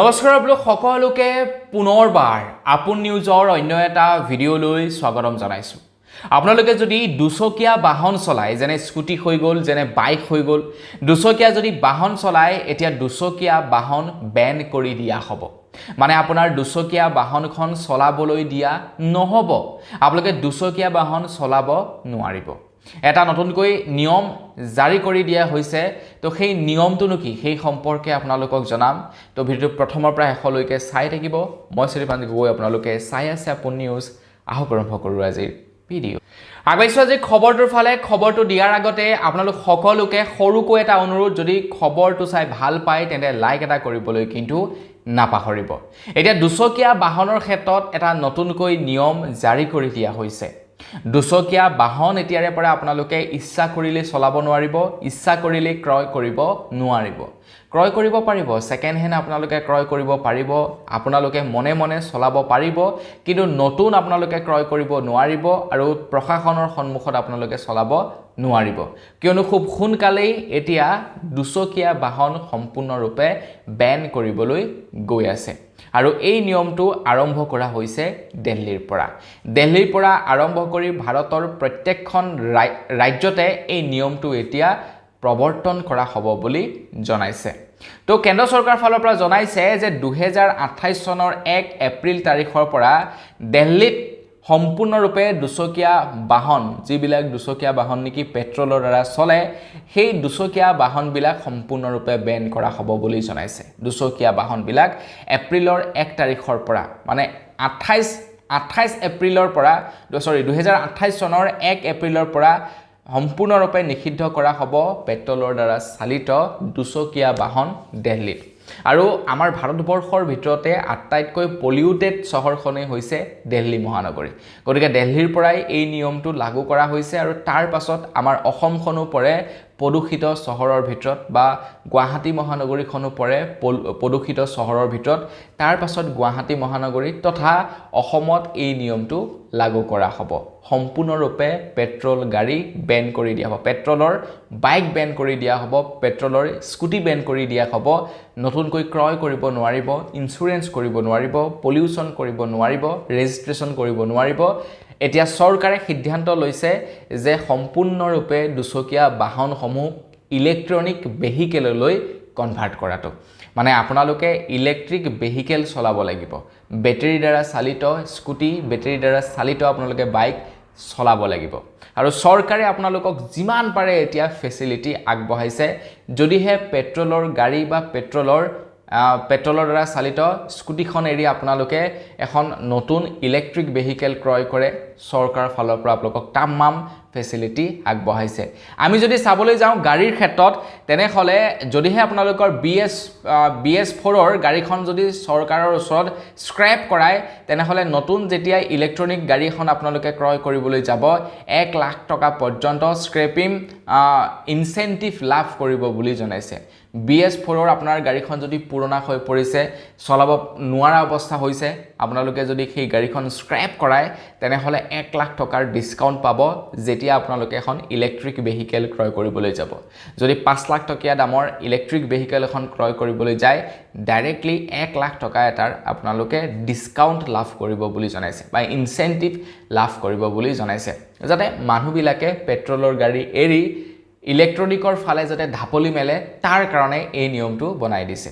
নমস্কাৰ আপোনালোক সকলোকে পুনৰবাৰ আপোন নিউজৰ অন্য এটা ভিডিঅ'লৈ স্বাগতম জনাইছোঁ। আপোনালোকে যদি দুচকীয়া বাহন চলায়, যেনে স্কুটি হৈ গ'ল, যেনে বাইক হৈ গ'ল, দুচকীয়া যদি বাহন চলায়, এতিয়া দুচকীয়া বাহন বেন কৰি দিয়া হ'ব। মানে আপোনাৰ দুচকীয়া বাহনখন চলাবলৈ দিয়া নহ'ব। আপোনালোকে দুচকীয়া বাহন চলাব নোৱাৰিব। এটা নতুনকৈ নিয়ম জাৰি কৰি দিয়া হৈছে। তো সেই নিয়মটোনো কি সেই সম্পৰ্কে আপোনালোকক জনাম। তো ভিডিঅ'টো প্ৰথমৰ পৰা শেষলৈকে চাই থাকিব। মই শ্ৰীপান্ত গগৈ, আপোনালোকে চাই আছে আপোন নিউজ। আহক আৰম্ভ কৰোঁ আজিৰ ভিডিঅ'। আগবাঢ়িছোঁ আজি খবৰটোৰ ফালে। খবৰটো দিয়াৰ আগতে আপোনালোক সকলোকে সৰুকৈ এটা অনুৰোধ, যদি খবৰটো চাই ভাল পায় তেন্তে লাইক এটা কৰিবলৈ কিন্তু নাপাহৰিব। এতিয়া দুচকীয়া বাহনৰ ক্ষেত্ৰত এটা নতুনকৈ নিয়ম জাৰি কৰি দিয়া হৈছে। দুচকীয়া বাহন এতিয়াৰে পৰা আপোনালোকে ইচ্ছা কৰিলে চলাব নোৱাৰিব, ইচ্ছা কৰিলে ক্ৰয় কৰিব নোৱাৰিব। ক্ৰয় কৰিব পাৰিব, ছেকেণ্ড হেণ্ড আপোনালোকে ক্ৰয় কৰিব পাৰিব, আপোনালোকে মনে মনে চলাব পাৰিব, কিন্তু নতুন আপোনালোকে ক্ৰয় কৰিব নোৱাৰিব আৰু প্ৰশাসনৰ সন্মুখত আপোনালোকে চলাব নোৱাৰিব। কিয়নো খুব সোনকালেই এতিয়া দুচকীয়া বাহন সম্পূৰ্ণৰূপে বেন কৰিবলৈ গৈ আছে। আৰু এই নিয়মটো আৰম্ভ কৰা হৈছে দিল্লীৰ পৰা। দিল্লীৰ পৰা আৰম্ভ কৰি ভাৰতৰ প্ৰত্যেকখন ৰাজ্যতে এই নিয়মটো এতিয়া প্ৰৱৰ্তন কৰা হ'ব বুলি জনাইছে। তো কেন্দ্ৰ চৰকাৰৰ ফালৰ পৰা জনাইছে যে 2028 চনৰ 1 এপ্ৰিল তাৰিখৰ পৰা দিল্লীত সম্পূৰ্ণৰূপে দুচকীয়া বাহন, যিবিলাক দুচকীয়া বাহন নেকি পেট্ৰলৰ দ্বাৰা চলে, সেই দুচকীয়া বাহনবিলাক সম্পূৰ্ণৰূপে বেন কৰা হ'ব বুলি জনাইছে। দুচকীয়া বাহনবিলাক এপ্ৰিলৰ 1 তাৰিখৰ পৰা, মানে 28 এপ্ৰিলৰ পৰা 2028 চনৰ 1 এপ্ৰিলৰ পৰা সম্পূৰ্ণৰূপে নিষিদ্ধ কৰা হ'ব পেট্ৰলৰ দ্বাৰা চালিত দুচকীয়া বাহন দিল্লীত। আৰু আমাৰ ভাৰতবৰ্ষৰ ভিতৰতে আটাইতকৈ পলিউটেড চহৰখনেই হৈছে দিল্লী মহানগৰী। গতিকে দিল্লীৰ পৰাই এই নিয়মটো লাগু কৰা হৈছে আৰু তাৰ পাছত আমাৰ অসমখনো পৰে প্ৰদূষিত চহৰৰ ভিতৰত, বা গুৱাহাটী মহানগৰীখনো পৰে প্ৰদূষিত চহৰৰ ভিতৰত। তাৰ পাছত গুৱাহাটী মহানগৰী তথা অসমত এই নিয়মটো লাগু কৰা হ'ব। সম্পূৰ্ণৰূপে পেট্ৰল গাড়ী বেন কৰি দিয়া হ'ব, পেট্ৰলৰ বাইক বেন কৰি দিয়া হ'ব, পেট্ৰলৰ স্কুটি বেন কৰি দিয়া হ'ব। নতুনকৈ ক্ৰয় কৰিব নোৱাৰিব, ইঞ্চুৰেঞ্চ কৰিব নোৱাৰিব, পলিউশ্যন কৰিব নোৱাৰিব, ৰেজিষ্ট্ৰেশ্যন কৰিব নোৱাৰিব। এতিয়া চৰকাৰে সিদ্ধান্ত লৈছে যে সম্পূৰ্ণৰূপে দুচকীয়া বাহনসমূহ ইলেক্ট্ৰনিক ভেহিকেললৈ কনভাৰ্ট কৰাটো, মানে আপোনালোকে ইলেক্ট্ৰিক ভেহিকেল চলাব লাগিব। বেটেৰীৰ দ্বাৰা চালিত স্কুটি, বেটেৰীৰ দ্বাৰা চালিত আপোনালোকে বাইক চলাব লাগিব। আৰু চৰকাৰে আপোনালোকক যিমান পাৰে এতিয়া ফেচিলিটি আগবঢ়াইছে। যদিহে পেট্ৰলৰ গাড়ী বা পেট্ৰলৰ দ্বাৰা চালিত স্কুটিখন এৰি আপোনালোকে এখন নতুন ইলেক্ট্ৰিক ভেহিকেল ক্ৰয় কৰে, চৰকাৰৰ ফালৰ পৰা আপোনালোকক তামাম ফেচিলিটি আগবঢ়াইছে। আমি যদি চাবলৈ যাওঁ গাড়ীৰ ক্ষেত্ৰত, তেনেহ'লে যদিহে আপোনালোকৰ BS4ৰ গাড়ীখন যদি চৰকাৰৰ ওচৰত স্ক্ৰেপ কৰায়, তেনেহ'লে নতুন যেতিয়া ইলেক্ট্ৰনিক গাড়ী এখন আপোনালোকে ক্ৰয় কৰিবলৈ যাব, 1 লাখ টকা পৰ্যন্ত স্ক্ৰেপিং ইনচেণ্টিভ লাভ কৰিব বুলি জনাইছে। BS4ৰ আপোনাৰ গাড়ীখন যদি পুৰণা হৈ পৰিছে, চলাব নোৱাৰা অৱস্থা হৈছে, আপোনালোকে যদি সেই গাড়ীখন স্ক্ৰেপ কৰায়, তেনেহ'লে 1 লাখ টকাৰ ডিছকাউণ্ট পাব যেতিয়া আপোনালোকে এখন ইলেক্ট্ৰিক ভেহিকেল ক্ৰয় কৰিবলৈ যাব। যদি 5 লাখ টকীয়া দামৰ ইলেক্ট্ৰিক ভেহিকেল এখন ক্ৰয় কৰিবলৈ যায়, ডাইৰেক্টলি 1 লাখ টকা এটাৰ আপোনালোকে ডিছকাউণ্ট লাভ কৰিব বুলি জনাইছে, বা ইনচেণ্টিভ লাভ কৰিব বুলি জনাইছে, যাতে মানুহবিলাকে পেট্ৰলৰ গাড়ী এৰি ইলেক্ট্ৰনিকৰ ফালে যাতে ঢাপলি মেলে, তাৰ কাৰণে এই নিয়মটো বনাই দিছে।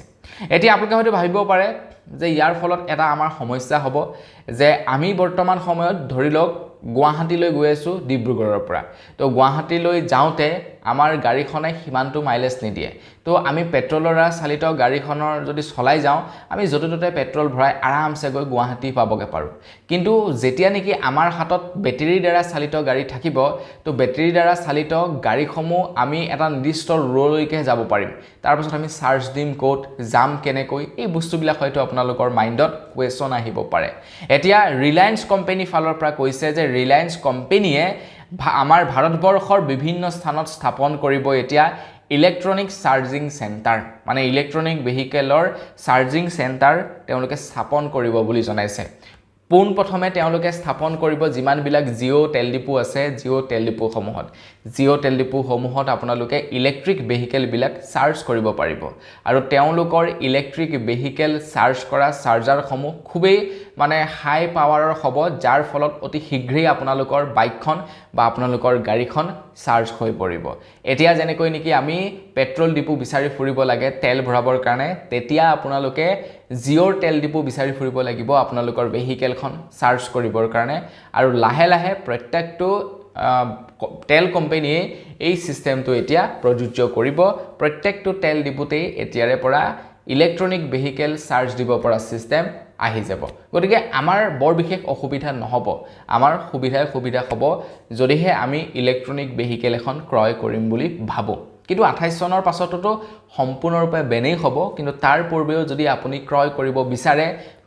এতিয়া আপোনালোকে হয়তো ভাবিব পাৰে যে ইয়াৰ ফলত এটা আমাৰ সমস্যা হ'ব, যে আমি বৰ্তমান সময়ত ধৰি লওক গুৱাহাটীলৈ গৈ আছোঁ ডিব্ৰুগড়ৰ পৰা। তো গুৱাহাটীলৈ যাওঁতে আমাৰ গাড়ীখনে সিমানটো মাইলেজ নিদিয়ে। তো আমি পেট্ৰলৰ দ্বাৰা চালিত গাড়ীখনৰ যদি চলাই যাওঁ, আমি য'তে ত'তে পেট্ৰল ভৰাই আৰামছে গৈ গুৱাহাটী পাবগৈ পাৰোঁ। কিন্তু যেতিয়া নেকি আমাৰ হাতত বেটেৰীৰ দ্বাৰা চালিত গাড়ী থাকিব, তো বেটেৰীৰ দ্বাৰা চালিত গাড়ীসমূহ আমি এটা নিৰ্দিষ্ট ৰলৈকে যাব পাৰিম। তাৰপাছত আমি চাৰ্জ দিম ক'ত, যাম কেনেকৈ, এই বস্তুবিলাক হয়তো আপোনালোকৰ মাইণ্ডত কুৱেশ্যন আহিব পাৰে। এতিয়া ৰিলায়েন্স কোম্পানীৰ ফালৰ পৰা কৈছে যে ৰিলায়েন্স কোম্পানীয়ে আমাৰ ভাৰতবৰ্ষৰ বিভিন্ন স্থানত স্থাপন কৰিব এতিয়া ইলেক্ট্ৰনিক চাৰ্জিং চেণ্টাৰ, মানে ইলেক্ট্ৰনিক ভেহিকেলৰ চাৰ্জিং চেণ্টাৰ তেওঁলোকে স্থাপন কৰিব বুলি জনাইছে। পোনপ্ৰথমে তেওঁলোকে স্থাপন কৰিব যিমানবিলাক জিঅ' তেল ডিপু আছে জিঅ' তেল ডিপুসমূহত আপোনালোকে ইলেক্ট্ৰিক ভেহিকেলবিলাক চাৰ্জ কৰিব পাৰিব আৰু তেওঁলোকৰ ইলেক্ট্ৰিক ভেহিকেল চাৰ্জ কৰা চাৰ্জাৰসমূহ খুবেই মানে হাই পাৱাৰৰ হ'ব যাৰ ফলত অতি শীঘ্ৰেই আপোনালোকৰ বাইকখন বা আপোনালোকৰ গাড়ীখন চাৰ্জ হৈ পৰিব এতিয়া যেনেকৈ নেকি আমি পেট্ৰল ডিপু বিচাৰি ফুৰিব লাগে তেল ভৰাবৰ কাৰণে তেতিয়া আপোনালোকে জিঅ'ৰ তেল ডিপু বিচাৰি ফুৰিব লাগিব আপোনালোকৰ ভেহিকেলখন চাৰ্জ কৰিবৰ কাৰণে আৰু লাহে লাহে প্ৰত্যেকটো তেল কোম্পানীয়ে এই সিস্টেমটো এতিয়া প্ৰযোজ্য কৰিব প্ৰত্যেকটো তেল ডিপুতেই এতিয়াৰে পৰা ইলেক্ট্ৰনিক ভেহিকেল চাৰ্জ দিব পৰা সিস্টেম আহি যাব গতিকে আমাৰ বৰ বিশেষ অসুবিধা নহব আমাৰ সুবিধা হ'ব যদিহে আমি ইলেক্ট্ৰনিক ভেহিকেল এখন ক্ৰয় কৰিম বুলি ভাবো কিন্তু 28 চনৰ পাছততো সম্পূৰ্ণৰূপে বেনেই হ'ব কিন্তু তাৰ পূৰ্বেও যদি আপুনি ক্ৰয় কৰিব বিচাৰে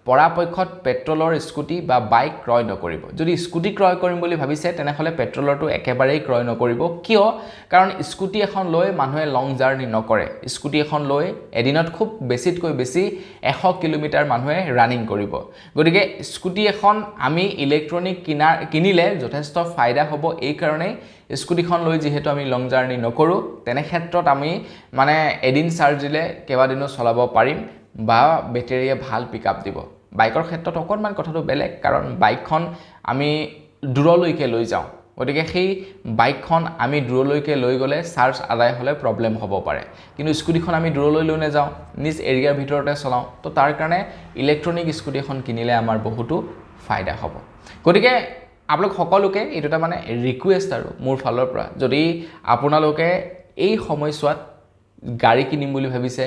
পৰাপক্ষত পেট্ৰলৰ স্কুটি বা বাইক ক্ৰয় নকৰিব যদি স্কুটি ক্ৰয় কৰিম বুলি ভাবিছে তেনেহলে পেট্ৰলৰটো একেবাৰেই ক্ৰয় নকৰিব কিয় কাৰণ স্কুটি এখন লৈ মানুহে লং জাৰ্নি নকৰে স্কুটি এখন লৈ এদিনত খুব বেছিতকৈ বেছি 100 কিলোমিটাৰ মানুহে ৰানিং কৰিব গতিকে স্কুটি এখন আমি ইলেক্ট্ৰনিক কিনিলে যথেষ্ট ফায়দা হ'ব এই কাৰণে স্কুটিখন লৈ যেহেতু আমি লং জাৰ্নি নকৰো তেনে ক্ষেত্ৰত আমি মানে এদিন চাৰ্জ দিলে কেইবাদিনো চলাব পাৰিম বা বেটাৰীয়ে ভাল পিকআপ দিব বাইকৰ ক্ষেত্ৰত অকণমান কথাটো বেলেগ কাৰণ বাইকখন আমি দূৰলৈকে লৈ যাওঁ গতিকে সেই বাইকখন আমি দূৰলৈকে লৈ গ'লে চাৰ্জ আদায় হ'লে প্ৰব্লেম হ'ব পাৰে কিন্তু স্কুটিখন আমি দূৰলৈ লৈ নাযাওঁ নিজ এৰিয়াৰ ভিতৰতে চলাওঁ তো তাৰ কাৰণে ইলেক্ট্ৰনিক স্কুটি এখন কিনিলে আমাৰ বহুতো ফায়দা হ'ব গতিকে আপোনালোক সকলোকে এইটো মানে ৰিকুৱেষ্ট আৰু মোৰ ফালৰ পৰা যদি আপোনালোকে এই সময়ছোৱাত গাড়ী কিনিম বুলি ভাবিছে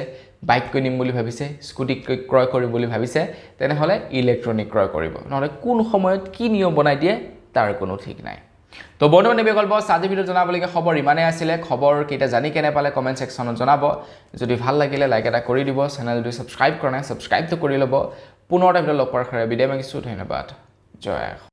বাইক কিনিম বুলি ভাবিছে স্কুটি ক্ৰয় কৰিম বুলি ভাবিছে তেনেহলে ইলেক্ট্ৰনিক ক্ৰয় কৰিব নহলে কোন সময়ত কি নিয়ম বনাই দিয়ে তাৰ কোনো ঠিক নাই তো বন্ধুবান্ধৱ বিকল্প আজি ভিডিঅ জনাবলগীয়া খবৰ ইমানেই আছিলে খবৰ কেইটা জানি কেনে পালে কমেন্ট সেকশনত জনাব যদি ভাল লাগিলে লাইক এটা কৰি দিব চেনেলটো সাবস্ক্ৰাইব কৰা নাই সাবস্ক্ৰাইবটো কৰি ল'ব পুনৰ এটা ভিডিঅ লগ পোৱাৰ আশাৰে বিদায় মাগিছো ধন্যবাদ জয়